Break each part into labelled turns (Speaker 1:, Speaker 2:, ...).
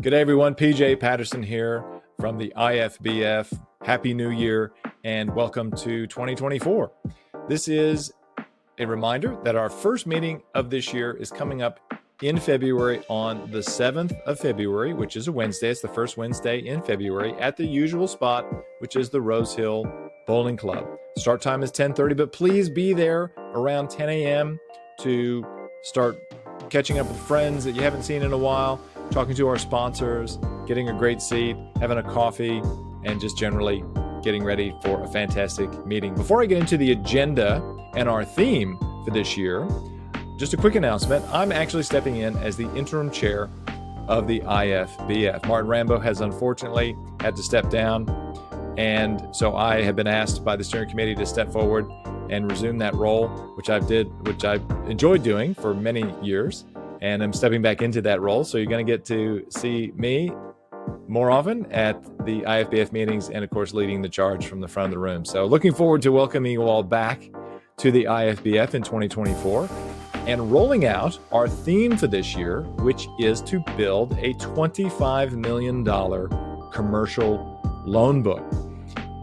Speaker 1: Good day, everyone. PJ Patterson here from the IFBF. Happy New Year and welcome to 2024. This is a reminder that our first meeting of this year is coming up in February on the 7th of February, which is a Wednesday. It's the first Wednesday in February at the usual spot, which is the Rose Hill Bowling Club. Start time is 10:30, but please be there around 10 a.m. to start catching up with friends that you haven't seen in a while, talking to our sponsors, getting a great seat, having a coffee, and just generally getting ready for a fantastic meeting. Before I get into the agenda and our theme for this year, just a quick announcement. I'm actually stepping in as the interim chair of the IFBF. Martin Rambo has unfortunately had to step down, and so I have been asked by the steering committee to step forward and resume that role, which I've enjoyed doing for many years, and I'm stepping back into that role. So you're going to get to see me more often at the IFBF meetings and, of course, leading the charge from the front of the room. So looking forward to welcoming you all back to the IFBF in 2024 and rolling out our theme for this year, which is to build a $25 million commercial loan book.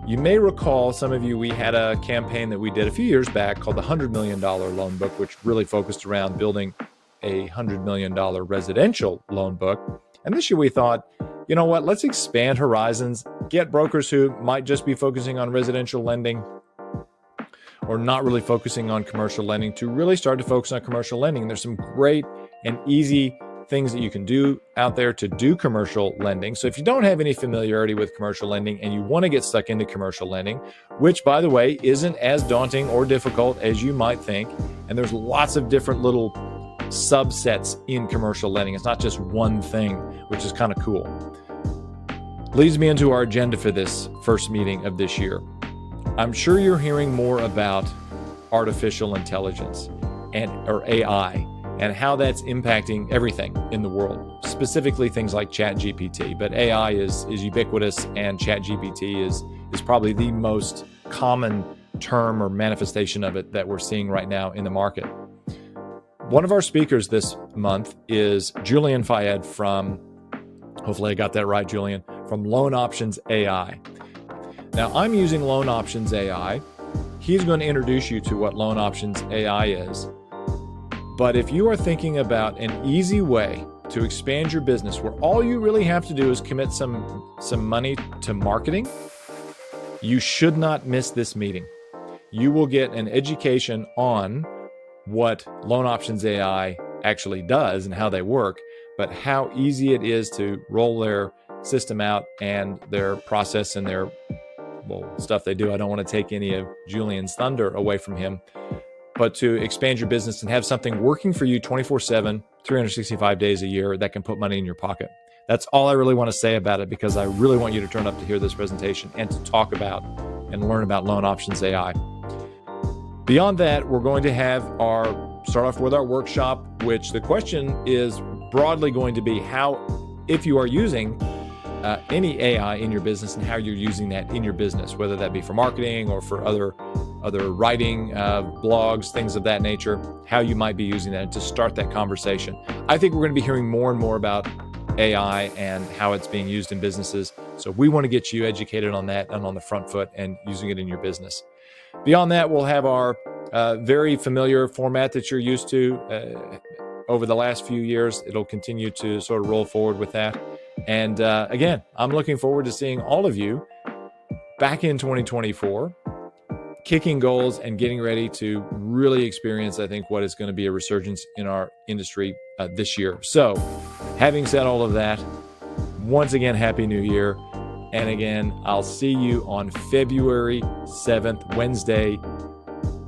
Speaker 1: You may recall, some of you, we had a campaign that we did a few years back called the $100 million loan book, which really focused around building a $100 million residential loan book. And this year we thought, you know what, let's expand horizons, get brokers who might just be focusing on residential lending or not really focusing on commercial lending to really start to focus on commercial lending. And there's some great and easy things that you can do out there to do commercial lending. So if you don't have any familiarity with commercial lending and you want to get stuck into commercial lending, which, by the way, isn't as daunting or difficult as you might think, and there's lots of different little subsets in commercial lending. It's not just one thing, which is kind of cool. Leads me into our agenda for this first meeting of this year. I'm sure you're hearing more about artificial intelligence or AI and how that's impacting everything in the world, specifically things like ChatGPT. But AI is ubiquitous, and ChatGPT is probably the most common term or manifestation of it that we're seeing right now in the market. One of our speakers this month is Julian Fayed from, hopefully I got that right, Julian, from Loan Options AI. Now, I'm using Loan Options AI. He's going to introduce you to what Loan Options AI is. But if you are thinking about an easy way to expand your business where all you really have to do is commit some money to marketing, you should not miss this meeting. You will get an education on what Loan Options AI actually does and how they work, but how easy it is to roll their system out and their process and their stuff they do. I don't want to take any of Julian's thunder away from him, but to expand your business and have something working for you 24/7, 365 days a year that can put money in your pocket. That's all I really want to say about it, because I really want you to turn up to hear this presentation and to talk about and learn about Loan Options AI. Beyond that, we're going to start off with our workshop, which the question is broadly going to be how, if you are using any AI in your business, and how you're using that in your business, whether that be for marketing or for other writing, blogs, things of that nature, how you might be using that to start that conversation. I think we're going to be hearing more and more about AI and how it's being used in businesses. So we want to get you educated on that and on the front foot and using it in your business. Beyond that, we'll have our very familiar format that you're used to over the last few years. It'll continue to sort of roll forward with that. And again, I'm looking forward to seeing all of you back in 2024, kicking goals and getting ready to really experience, I think, what is going to be a resurgence in our industry this year. So having said all of that, once again, Happy New Year. And again, I'll see you on February 7th, Wednesday,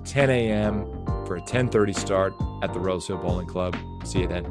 Speaker 1: 10 a.m. for a 10:30 start at the Rose Hill Bowling Club. See you then.